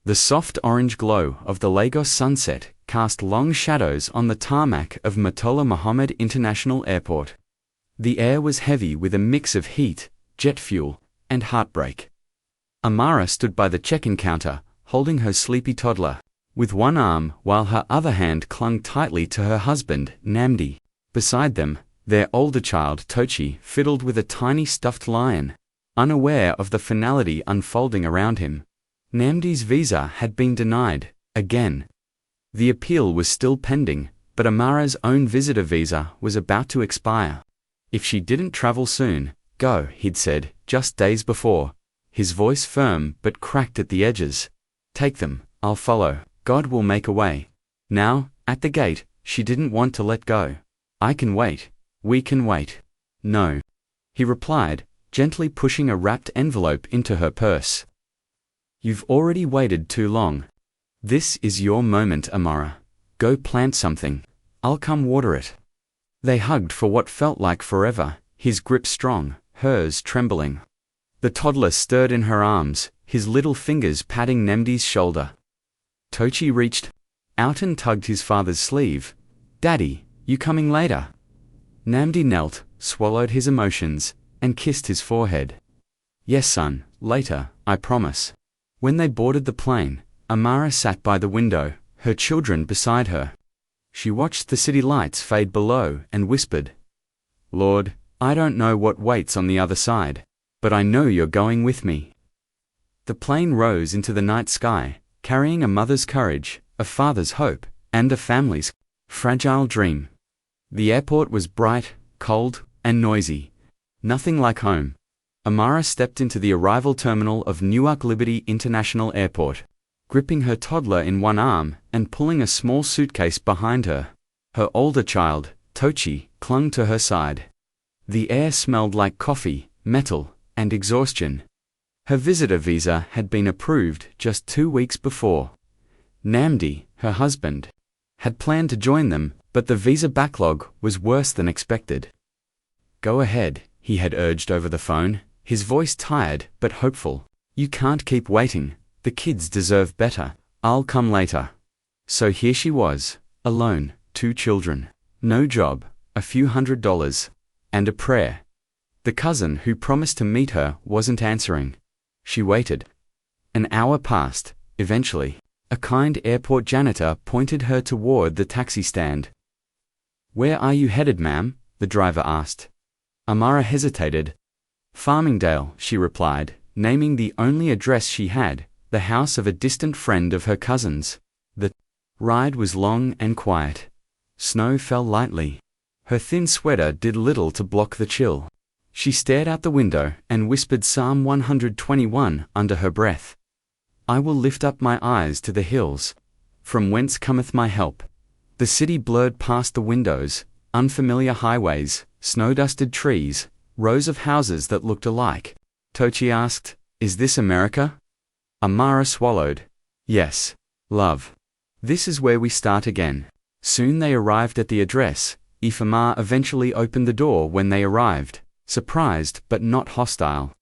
The soft orange glow of the Lagos sunset cast long shadows on the tarmac of Murtala Muhammad International Airport. The air was heavy with a mix of heat, jet fuel, and heartbreak. Amara stood by the check-in counter, holding her sleepy toddler, with one arm while her other hand clung tightly to her husband, Namdi. Beside them, their older child, Tochi, fiddled with a tiny stuffed lion, unaware of the finality unfolding around him. Namdi's visa had been denied, again. The appeal was still pending, but Amara's own visitor visa was about to expire. If she didn't travel soon, go, he'd said, just days before, his voice firm but cracked at the edges. Take them, I'll follow, God will make a way. Now, at the gate, she didn't want to let go. I can wait, we can wait. No, he replied, gently pushing a wrapped envelope into her purse. You've already waited too long. This is your moment, Amara. Go plant something. I'll come water it. They hugged for what felt like forever, his grip strong, hers trembling. The toddler stirred in her arms, his little fingers patting Namdi's shoulder. Tochi reached out and tugged his father's sleeve. Daddy, you coming later? Namdi knelt, swallowed his emotions, and kissed his forehead. Yes, son, later, I promise. When they boarded the plane, Amara sat by the window, her children beside her. She watched the city lights fade below and whispered, Lord, I don't know what waits on the other side, but I know you're going with me. The plane rose into the night sky, carrying a mother's courage, a father's hope, and a family's fragile dream. The airport was bright, cold, and noisy. Nothing like home. Amara stepped into the arrival terminal of Newark Liberty International Airport, gripping her toddler in one arm and pulling a small suitcase behind her. Her older child, Tochi, clung to her side. The air smelled like coffee, metal, and exhaustion. Her visitor visa had been approved just 2 weeks before. Namdi, her husband, had planned to join them, but the visa backlog was worse than expected. Go ahead, he had urged over the phone, his voice tired but hopeful. You can't keep waiting, the kids deserve better, I'll come later. So here she was, alone, 2 children, no job, a few $100s, and a prayer. The cousin who promised to meet her wasn't answering. She waited. An hour passed. Eventually, a kind airport janitor pointed her toward the taxi stand. Where are you headed, ma'am? The driver asked. Amara hesitated. Farmingdale, she replied, naming the only address she had, the house of a distant friend of her cousin's. The ride was long and quiet. Snow fell lightly. Her thin sweater did little to block the chill. She stared out the window and whispered Psalm 121 under her breath. I will lift up my eyes to the hills. From whence cometh my help? The city blurred past the windows, unfamiliar highways, snow-dusted trees, rows of houses that looked alike. Tochi asked, Is this America? Amara swallowed. Yes, love. This is where we start again. Soon they arrived at the address. Ifama eventually opened the door when they arrived, surprised but not hostile.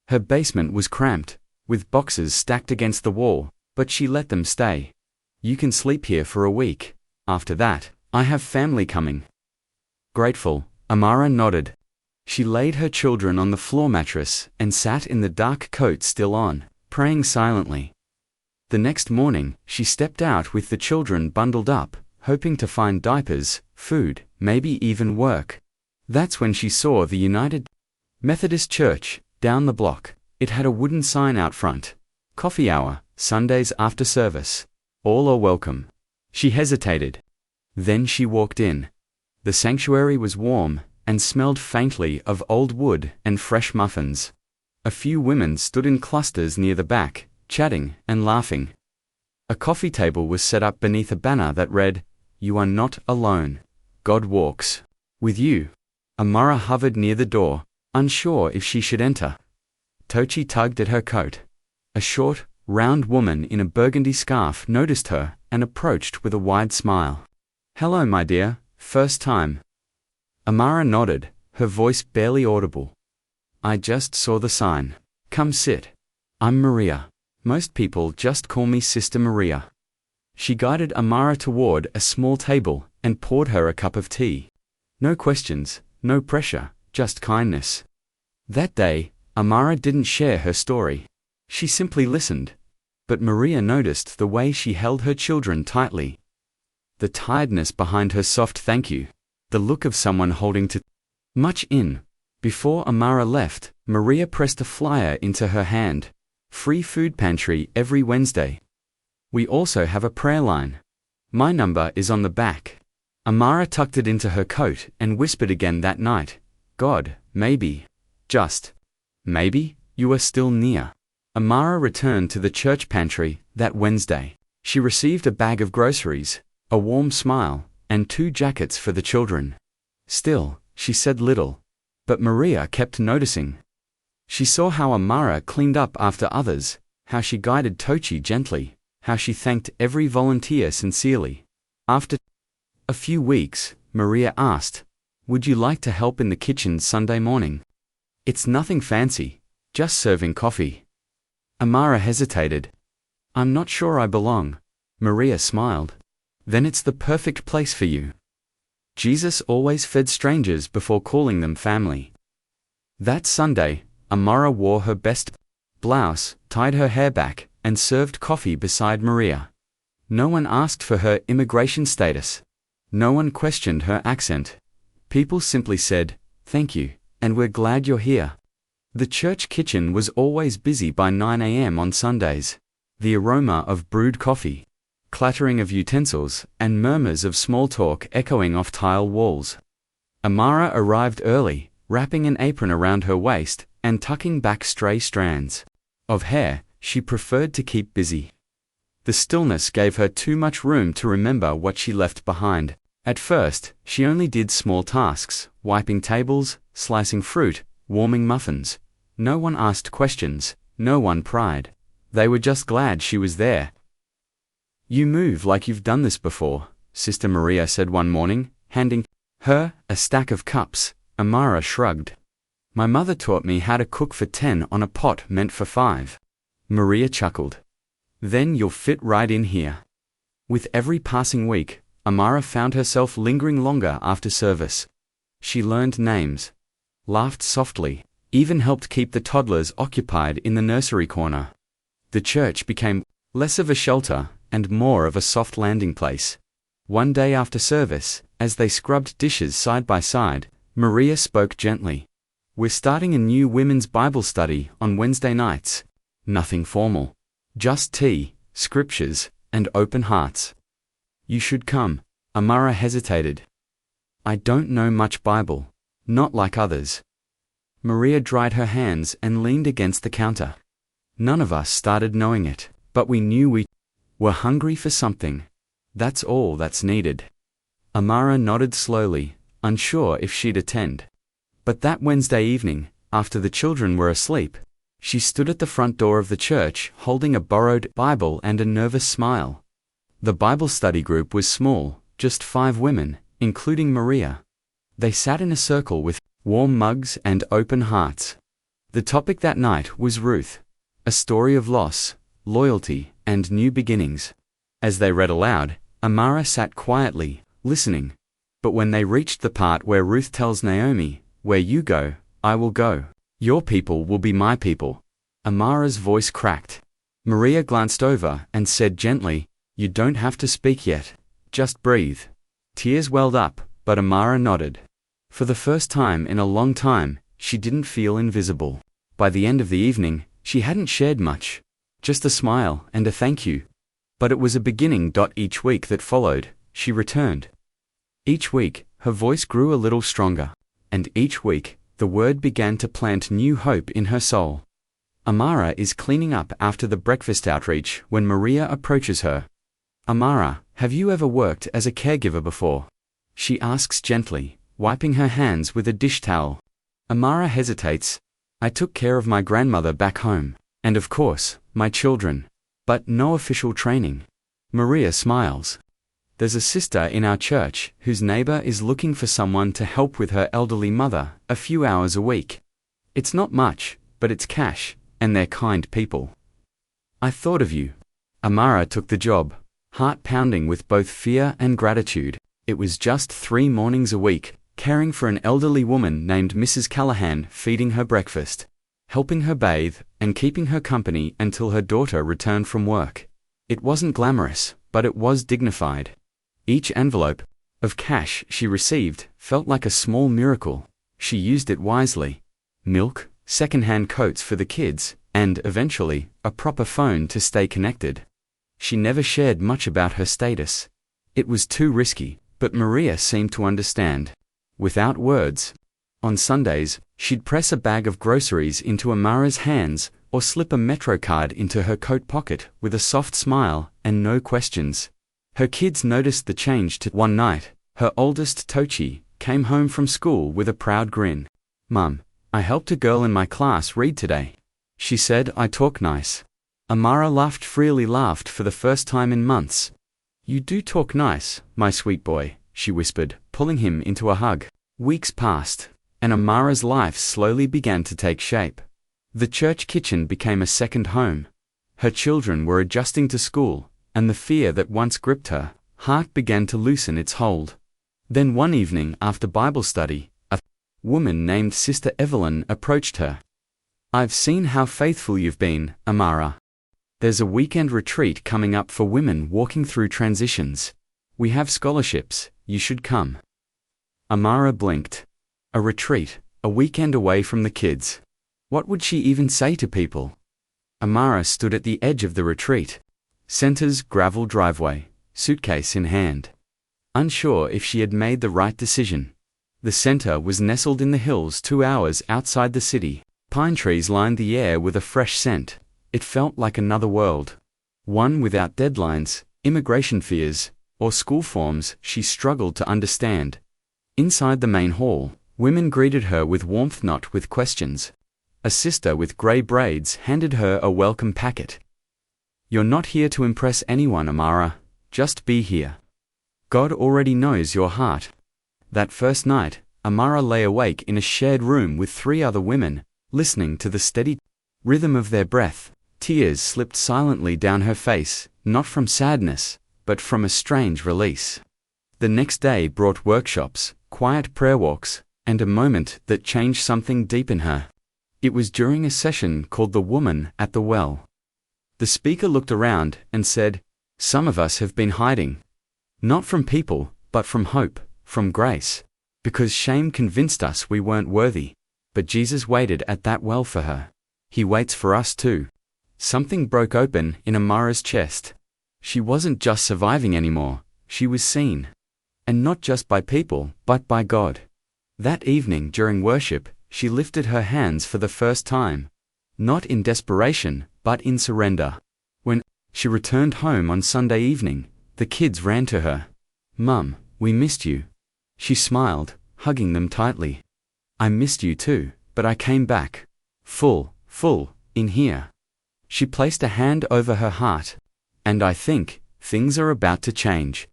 Her basement was cramped, with boxes stacked against the wall, but she let them stay. You can sleep here for a week. After that, I have family coming. Grateful, Amara nodded. She laid her children on the floor mattress and sat in the dark coat still on, praying silently. The next morning, she stepped out with the children bundled up, hoping to find diapers, food, maybe even work. That's when she saw the United Methodist Church, down the block. It had a wooden sign out front. Coffee hour, Sundays after service. All are welcome. She hesitated. Then she walked in. The sanctuary was warm, and smelled faintly of old wood and fresh muffins. A few women stood in clusters near the back, chatting and laughing. A coffee table was set up beneath a banner that read, You are not alone. God walks with you. Amara hovered near the door, unsure if she should enter. Tochi tugged at her coat. A short, round woman in a burgundy scarf noticed her and approached with a wide smile. Hello, my dear, first time. Amara nodded, her voice barely audible. I just saw the sign. Come sit. I'm Maria. Most people just call me Sister Maria. She guided Amara toward a small table and poured her a cup of tea. No questions, no pressure, just kindness. That day, Amara didn't share her story. She simply listened. But Maria noticed the way she held her children tightly. The tiredness behind her soft thank you. The look of someone holding too much in. Before Amara left, Maria pressed a flyer into her hand. Free food pantry every Wednesday. We also have a prayer line. My number is on the back. Amara tucked it into her coat and whispered again that night, God, maybe, just, maybe, you are still near. Amara returned to the church pantry that Wednesday. She received a bag of groceries, a warm smile, and 2 jackets for the children. Still, she said little. But Maria kept noticing. She saw how Amara cleaned up after others, how she guided Tochi gently, how she thanked every volunteer sincerely. After a few weeks, Maria asked, Would you like to help in the kitchen Sunday morning? It's nothing fancy, just serving coffee. Amara hesitated. I'm not sure I belong. Maria smiled. Then it's the perfect place for you. Jesus always fed strangers before calling them family. That Sunday, Amara wore her best blouse, tied her hair back, and served coffee beside Maria. No one asked for her immigration status. No one questioned her accent. People simply said, Thank you, and we're glad you're here. The church kitchen was always busy by 9 a.m. on Sundays. The aroma of brewed coffee, clattering of utensils, and murmurs of small talk echoing off tile walls. Amara arrived early, wrapping an apron around her waist and tucking back stray strands of hair she preferred to keep busy. The stillness gave her too much room to remember what she left behind. At first, she only did small tasks, wiping tables, slicing fruit, warming muffins. No one asked questions, no one pried. They were just glad she was there. You move like you've done this before, Sister Maria said one morning, handing her a stack of cups. Amara shrugged. My mother taught me how to cook for 10 on a pot meant for 5. Maria chuckled. Then you'll fit right in here. With every passing week, Amara found herself lingering longer after service. She learned names, laughed softly, even helped keep the toddlers occupied in the nursery corner. The church became less of a shelter and more of a soft landing place. One day after service, as they scrubbed dishes side by side, Maria spoke gently. We're starting a new women's Bible study on Wednesday nights. Nothing formal. Just tea, scriptures, and open hearts. You should come. Amara hesitated. I don't know much Bible. Not like others. Maria dried her hands and leaned against the counter. None of us started knowing it, but we knew we were hungry for something. That's all that's needed. Amara nodded slowly, unsure if she'd attend. But that Wednesday evening, after the children were asleep, she stood at the front door of the church holding a borrowed Bible and a nervous smile. The Bible study group was small, just 5 women, including Maria. They sat in a circle with warm mugs and open hearts. The topic that night was Ruth, a story of loss, loyalty, and new beginnings. As they read aloud, Amara sat quietly, listening. But when they reached the part where Ruth tells Naomi, Where you go, I will go. Your people will be my people. Amara's voice cracked. Maria glanced over and said gently, You don't have to speak yet. Just breathe. Tears welled up, but Amara nodded. For the first time in a long time, she didn't feel invisible. By the end of the evening, she hadn't shared much. Just a smile and a thank you. But it was a beginning. Each week that followed, she returned. Each week, her voice grew a little stronger. And each week, the word began to plant new hope in her soul. Amara is cleaning up after the breakfast outreach when Maria approaches her. Amara, have you ever worked as a caregiver before? She asks gently, wiping her hands with a dish towel. Amara hesitates. I took care of my grandmother back home, and of course, my children. But no official training. Maria smiles. There's a sister in our church whose neighbor is looking for someone to help with her elderly mother a few hours a week. It's not much, but it's cash, and they're kind people. I thought of you. Amara took the job, heart pounding with both fear and gratitude. It was just 3 mornings a week, caring for an elderly woman named Mrs. Callahan, feeding her breakfast, helping her bathe, and keeping her company until her daughter returned from work. It wasn't glamorous, but it was dignified. Each envelope of cash she received felt like a small miracle. She used it wisely. Milk, second-hand coats for the kids, and, eventually, a proper phone to stay connected. She never shared much about her status. It was too risky, but Maria seemed to understand. Without words. On Sundays, she'd press a bag of groceries into Amara's hands or slip a Metro card into her coat pocket with a soft smile and no questions. Her kids noticed the change too. One night, her oldest, Tochi, came home from school with a proud grin. "Mum, I helped a girl in my class read today. She said I talk nice." Amara freely laughed for the first time in months. "You do talk nice, my sweet boy," she whispered, pulling him into a hug. Weeks passed, and Amara's life slowly began to take shape. The church kitchen became a second home. Her children were adjusting to school, and the fear that once gripped her heart began to loosen its hold. Then one evening after Bible study, a woman named Sister Evelyn approached her. "I've seen how faithful you've been, Amara. There's a weekend retreat coming up for women walking through transitions. We have scholarships, you should come." Amara blinked. A retreat, a weekend away from the kids. What would she even say to people? Amara stood at the edge of the retreat. Center's gravel driveway, suitcase in hand. Unsure if she had made the right decision. The center was nestled in the hills 2 hours outside the city. Pine trees lined the air with a fresh scent. It felt like another world. One without deadlines, immigration fears, or school forms she struggled to understand. Inside the main hall, women greeted her with warmth, not with questions. A sister with gray braids handed her a welcome packet. "You're not here to impress anyone, Amara. Just be here. God already knows your heart." That first night, Amara lay awake in a shared room with 3 other women, listening to the steady rhythm of their breath. Tears slipped silently down her face, not from sadness, but from a strange release. The next day brought workshops, quiet prayer walks, and a moment that changed something deep in her. It was during a session called The Woman at the Well. The speaker looked around and said, "Some of us have been hiding. Not from people, but from hope, from grace. Because shame convinced us we weren't worthy. But Jesus waited at that well for her. He waits for us too." Something broke open in Amara's chest. She wasn't just surviving anymore, she was seen. And not just by people, but by God. That evening during worship, she lifted her hands for the first time. Not in desperation, but in surrender. When she returned home on Sunday evening, the kids ran to her. "Mum, we missed you." She smiled, hugging them tightly. "I missed you too, but I came back. Full, in here." She placed a hand over her heart. "And I think things are about to change."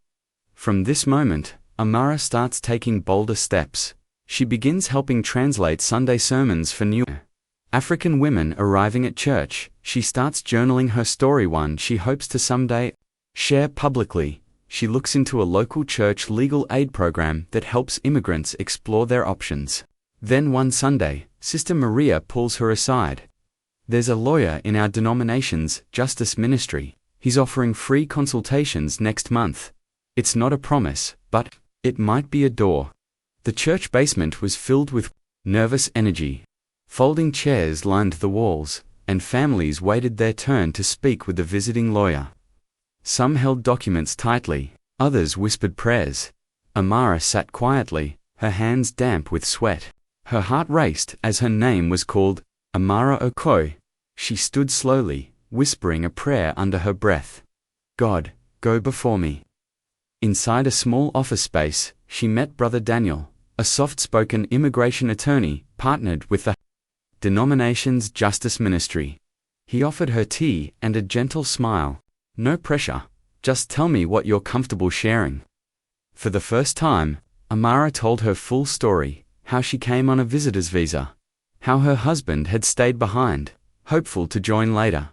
From this moment, Amara starts taking bolder steps. She begins helping translate Sunday sermons for new African women arriving at church. She starts journaling her story, one she hopes to someday share publicly. She looks into a local church legal aid program that helps immigrants explore their options. Then one Sunday, Sister Maria pulls her aside. "There's a lawyer in our denomination's justice ministry. He's offering free consultations next month. It's not a promise, but it might be a door." The church basement was filled with nervous energy. Folding chairs lined the walls, and families waited their turn to speak with the visiting lawyer. Some held documents tightly, others whispered prayers. Amara sat quietly, her hands damp with sweat. Her heart raced as her name was called, Amara Okoi. She stood slowly, whispering a prayer under her breath. "God, go before me." Inside a small office space, she met Brother Daniel, a soft-spoken immigration attorney partnered with the denomination's justice ministry. He offered her tea and a gentle smile. "No pressure, just tell me what you're comfortable sharing." For the first time, Amara told her full story, how she came on a visitor's visa, how her husband had stayed behind, hopeful to join later,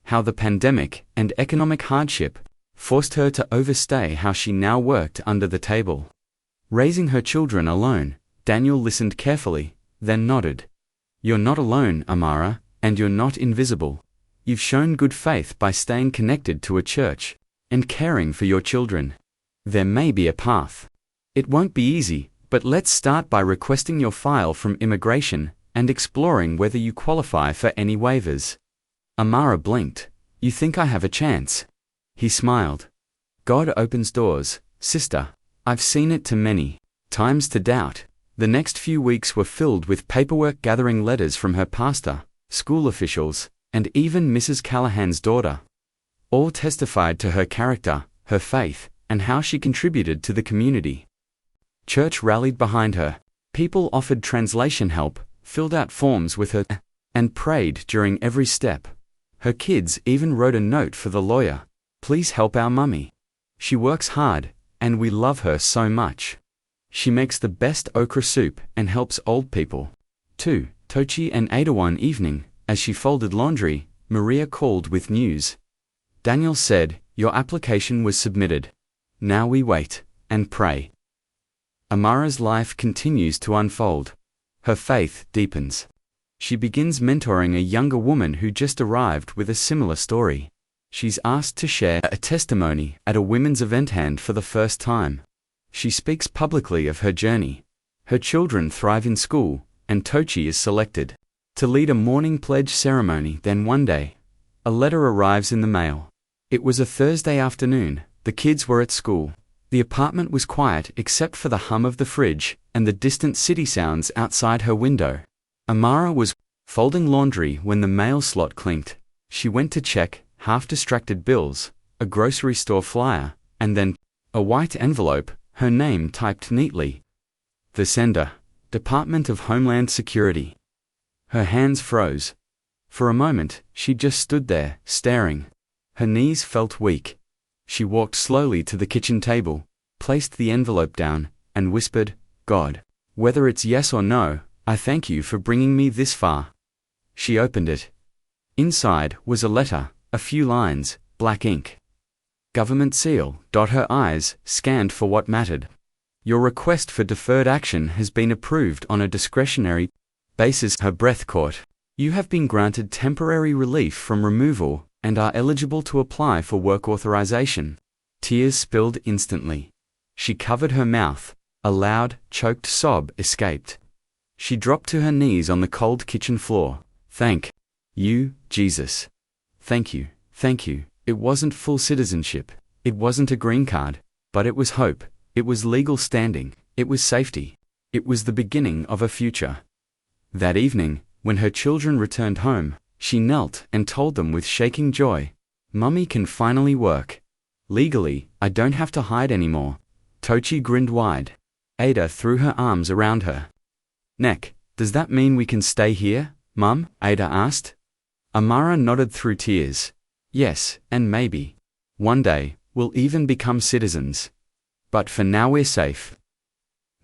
how the pandemic and economic hardship forced her to overstay, how she now worked under the table. Raising her children alone, Daniel listened carefully, then nodded. You're not alone, Amara, and you're not invisible. You've shown good faith by staying connected to a church and caring for your children. There may be a path. It won't be easy, but let's start by requesting your file from immigration and exploring whether you qualify for any waivers. Amara blinked. You think I have a chance? He smiled. God opens doors, sister. I've seen it too many times to doubt. The next few weeks were filled with paperwork, gathering letters from her pastor, school officials, and even Mrs. Callahan's daughter. All testified to her character, her faith, and how she contributed to the community. Church rallied behind her. People offered translation help, filled out forms with her, and prayed during every step. Her kids even wrote a note for the lawyer. Please help our mummy. She works hard, and we love her so much. She makes the best okra soup and helps old people. 2. Tochi and Ada. One evening, as she folded laundry, Maria called with news. Daniel said, your application was submitted. Now we wait and pray. Amara's life continues to unfold. Her faith deepens. She begins mentoring a younger woman who just arrived with a similar story. She's asked to share a testimony at a women's event hand for the first time. She speaks publicly of her journey. Her children thrive in school, and Tochi is selected to lead a morning pledge ceremony. Then one day, a letter arrives in the mail. It was a Thursday afternoon. The kids were at school. The apartment was quiet except for the hum of the fridge and the distant city sounds outside her window. Amara was folding laundry when the mail slot clinked. She went to check, half-distracted bills, a grocery store flyer, and then a white envelope, her name typed neatly. The sender, Department of Homeland Security. Her hands froze. For a moment, she just stood there, staring. Her knees felt weak. She walked slowly to the kitchen table, placed the envelope down, and whispered, God, whether it's yes or no, I thank you for bringing me this far. She opened it. Inside was a letter, a few lines, black ink. Government seal. Her eyes scanned for what mattered. Your request for deferred action has been approved on a discretionary basis. Her breath caught. You have been granted temporary relief from removal and are eligible to apply for work authorization. Tears spilled instantly. She covered her mouth. A loud, choked sob escaped. She dropped to her knees on the cold kitchen floor. Thank you, Jesus. Thank you, thank you. It wasn't full citizenship. It wasn't a green card. But it was hope. It was legal standing. It was safety. It was the beginning of a future. That evening, when her children returned home, she knelt and told them with shaking joy, Mummy can finally work. Legally, I don't have to hide anymore. Tochi grinned wide. Ada threw her arms around her neck. Does that mean we can stay here, Mum? Ada asked. Amara nodded through tears. Yes, and maybe one day, we'll even become citizens. But for now we're safe.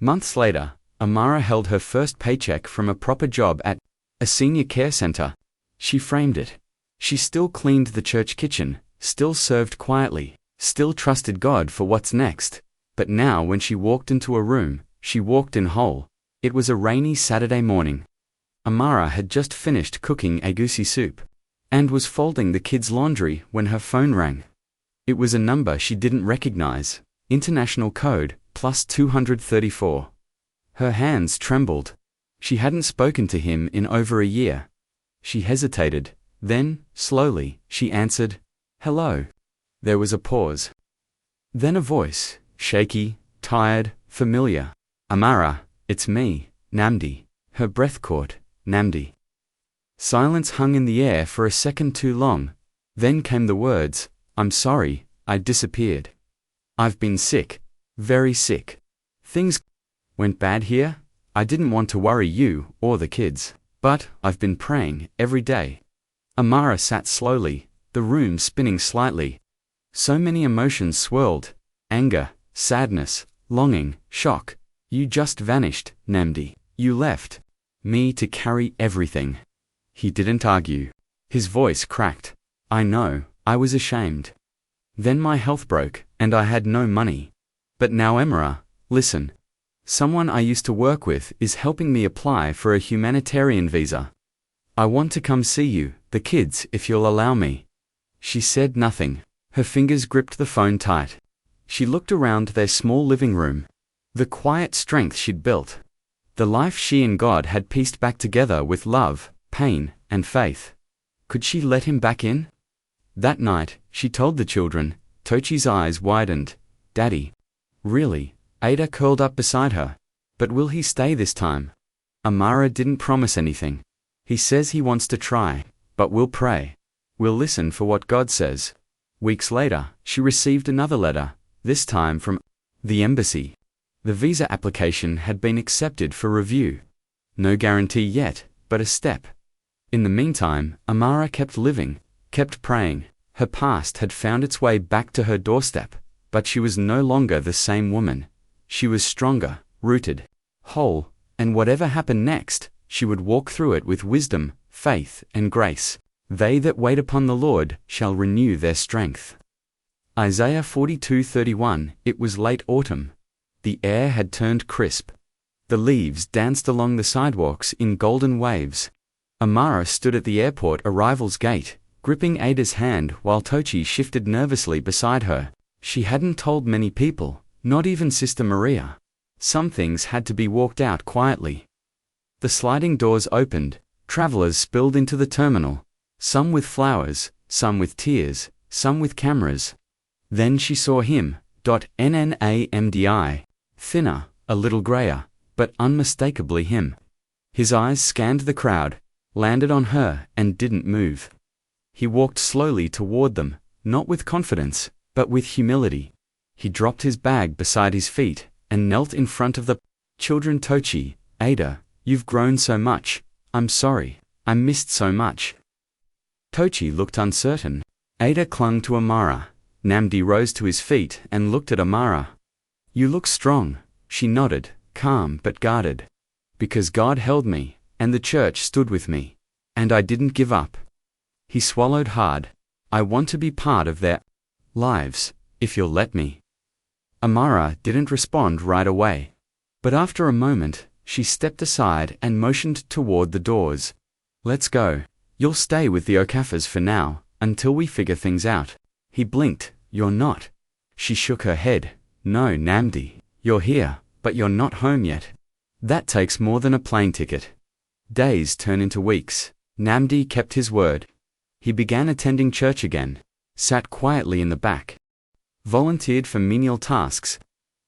Months later, Amara held her first paycheck from a proper job at a senior care center. She framed it. She still cleaned the church kitchen, still served quietly, still trusted God for what's next. But now when she walked into a room, she walked in whole. It was a rainy Saturday morning. Amara had just finished cooking egusi soup and was folding the kids' laundry when her phone rang. It was a number she didn't recognize. International code, +234. Her hands trembled. She hadn't spoken to him in over a year. She hesitated. Then, slowly, she answered, Hello. There was a pause. Then a voice, shaky, tired, familiar. Amara, it's me, Namdi. Her breath caught. Namdi. Silence hung in the air for a second too long. Then came the words, I'm sorry, I disappeared. I've been sick. Very sick. Things went bad here. I didn't want to worry you or the kids. But I've been praying every day. Amara sat slowly, the room spinning slightly. So many emotions swirled. Anger, sadness, longing, shock. You just vanished, Namdi. You left me to carry everything. He didn't argue. His voice cracked. I know, I was ashamed. Then my health broke, and I had no money. But now Amara, listen. Someone I used to work with is helping me apply for a humanitarian visa. I want to come see you, the kids, if you'll allow me. She said nothing. Her fingers gripped the phone tight. She looked around their small living room. The quiet strength she'd built. The life she and God had pieced back together with love, pain, and faith. Could she let him back in? That night, she told the children. Tochi's eyes widened. Daddy. Really? Ada curled up beside her. But will he stay this time? Amara didn't promise anything. He says he wants to try, but we'll pray. We'll listen for what God says. Weeks later, she received another letter, this time from the embassy. The visa application had been accepted for review. No guarantee yet, but a step. In the meantime, Amara kept living, kept praying. Her past had found its way back to her doorstep, but she was no longer the same woman. She was stronger, rooted, whole, and whatever happened next, she would walk through it with wisdom, faith, and grace. They that wait upon the Lord shall renew their strength. Isaiah 42:31. It was late autumn. The air had turned crisp. The leaves danced along the sidewalks in golden waves. Amara stood at the airport arrivals gate, gripping Ada's hand while Tochi shifted nervously beside her. She hadn't told many people, not even Sister Maria. Some things had to be walked out quietly. The sliding doors opened, travelers spilled into the terminal, some with flowers, some with tears, some with cameras. Then she saw him, Nnamdi, thinner, a little grayer, but unmistakably him. His eyes scanned the crowd, landed on her, and didn't move. He walked slowly toward them, not with confidence, but with humility. He dropped his bag beside his feet, and knelt in front of the children. Tochi, Ada, you've grown so much. I'm sorry, I missed so much. Tochi looked uncertain. Ada clung to Amara. Namdi rose to his feet and looked at Amara. You look strong, she nodded, calm but guarded. Because God held me, and the church stood with me. And I didn't give up. He swallowed hard. I want to be part of their lives, if you'll let me. Amara didn't respond right away. But after a moment, she stepped aside and motioned toward the doors. Let's go. You'll stay with the Okafas for now, until we figure things out. He blinked. You're not. She shook her head. No, Namdi, you're here, but you're not home yet. That takes more than a plane ticket. Days turn into weeks. Namdi kept his word. He began attending church again, sat quietly in the back, volunteered for menial tasks,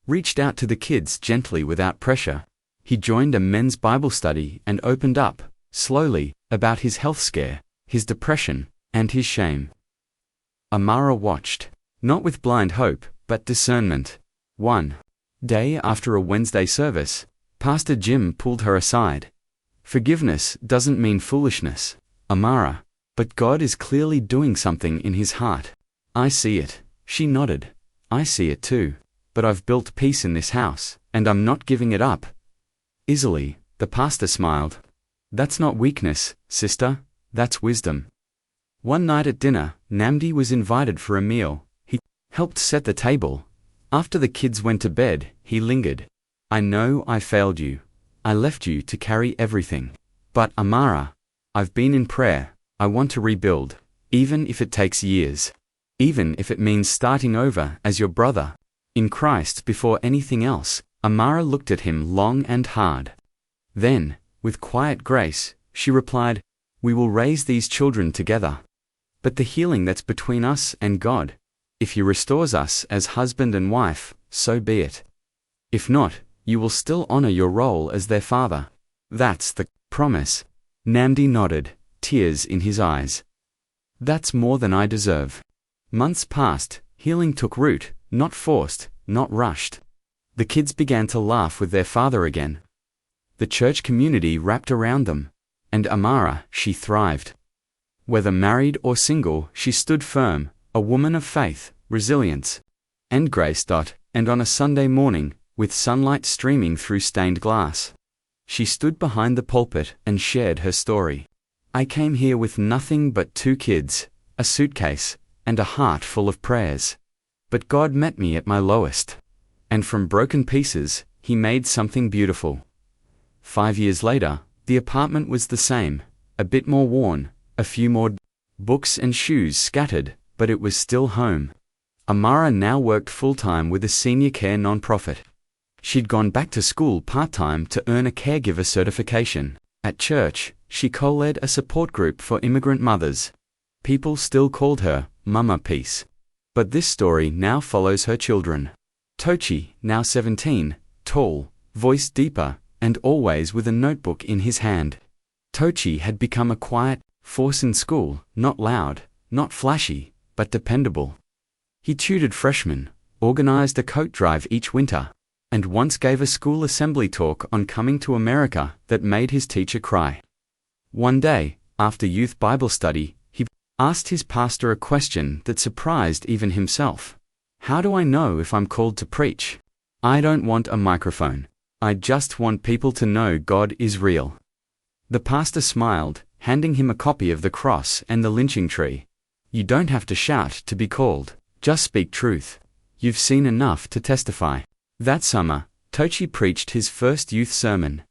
reached out to the kids gently without pressure. He joined a men's Bible study and opened up, slowly, about his health scare, his depression, and his shame. Amara watched, not with blind hope, but discernment. One day after a Wednesday service, Pastor Jim pulled her aside. Forgiveness doesn't mean foolishness, Amara, but God is clearly doing something in his heart. I see it. She nodded. I see it too. But I've built peace in this house, and I'm not giving it up. Easily, the pastor smiled. That's not weakness, sister, that's wisdom. One night at dinner, Namdi was invited for a meal. He helped set the table. After the kids went to bed, he lingered. I know I failed you. I left you to carry everything. But Amara, I've been in prayer. I want to rebuild, even if it takes years. Even if it means starting over as your brother in Christ before anything else. Amara looked at him long and hard. Then, with quiet grace, she replied, we will raise these children together. But the healing that's between us and God, if he restores us as husband and wife, so be it. If not, you will still honor your role as their father. That's the promise. Namdi nodded, tears in his eyes. That's more than I deserve. Months passed, healing took root, not forced, not rushed. The kids began to laugh with their father again. The church community wrapped around them. And Amara, she thrived. Whether married or single, she stood firm, a woman of faith, resilience, and grace. And on a Sunday morning, with sunlight streaming through stained glass, she stood behind the pulpit and shared her story. I came here with nothing but 2 kids, a suitcase, and a heart full of prayers. But God met me at my lowest. And from broken pieces, He made something beautiful. 5 years later, the apartment was the same, a bit more worn, a few more books and shoes scattered, but it was still home. Amara now worked full-time with a senior care non-profit. She'd gone back to school part-time to earn a caregiver certification. At church, she co-led a support group for immigrant mothers. People still called her Mama Peace. But this story now follows her children. Tochi, now 17, tall, voice deeper, and always with a notebook in his hand. Tochi had become a quiet force in school, not loud, not flashy, but dependable. He tutored freshmen, organized a coat drive each winter, and once gave a school assembly talk on coming to America that made his teacher cry. One day, after youth Bible study, he asked his pastor a question that surprised even himself. How do I know if I'm called to preach? I don't want a microphone. I just want people to know God is real. The pastor smiled, handing him a copy of the cross and the lynching tree. You don't have to shout to be called. Just speak truth. You've seen enough to testify. That summer, Tochi preached his first youth sermon.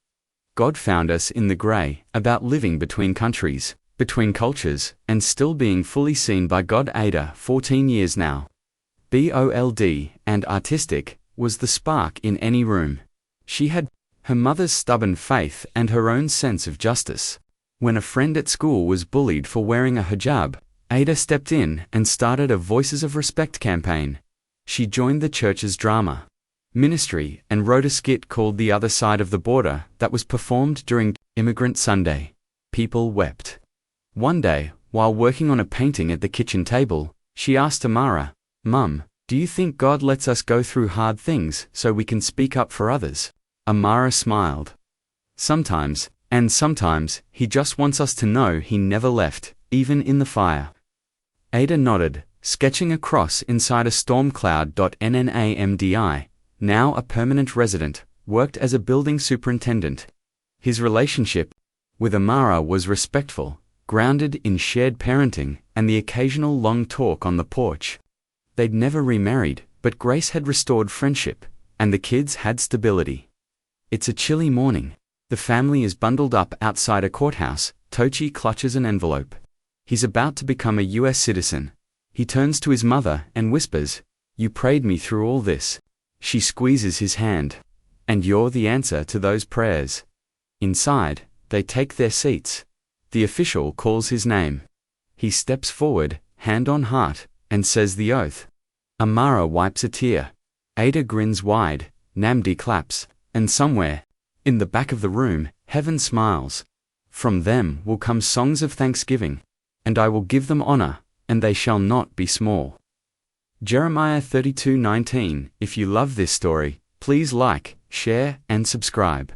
God found us in the gray, about living between countries, between cultures, and still being fully seen by God. Ada, 14 years now. Bold and artistic, was the spark in any room. She had her mother's stubborn faith and her own sense of justice. When a friend at school was bullied for wearing a hijab, Ada stepped in and started a Voices of Respect campaign. She joined the church's drama ministry and wrote a skit called The Other Side of the Border that was performed during Immigrant Sunday. People wept. One day, while working on a painting at the kitchen table, she asked Amara, "Mum, do you think God lets us go through hard things so we can speak up for others?" Amara smiled. Sometimes, and sometimes, He just wants us to know He never left, even in the fire. Ada nodded, sketching a cross inside a storm cloud. Nnamdi, now a permanent resident, worked as a building superintendent. His relationship with Amara was respectful, grounded in shared parenting and the occasional long talk on the porch. They'd never remarried, but grace had restored friendship, and the kids had stability. It's a chilly morning. The family is bundled up outside a courthouse. Tochi clutches an envelope. He's about to become a U.S. citizen. He turns to his mother and whispers, "You prayed me through all this." She squeezes his hand. "And you're the answer to those prayers." Inside, they take their seats. The official calls his name. He steps forward, hand on heart, and says the oath. Amara wipes a tear. Ada grins wide, Namdi claps, and somewhere, in the back of the room, heaven smiles. From them will come songs of thanksgiving. And I will give them honor, and they shall not be small. Jeremiah 32:19. If you love this story, please like, share, and subscribe.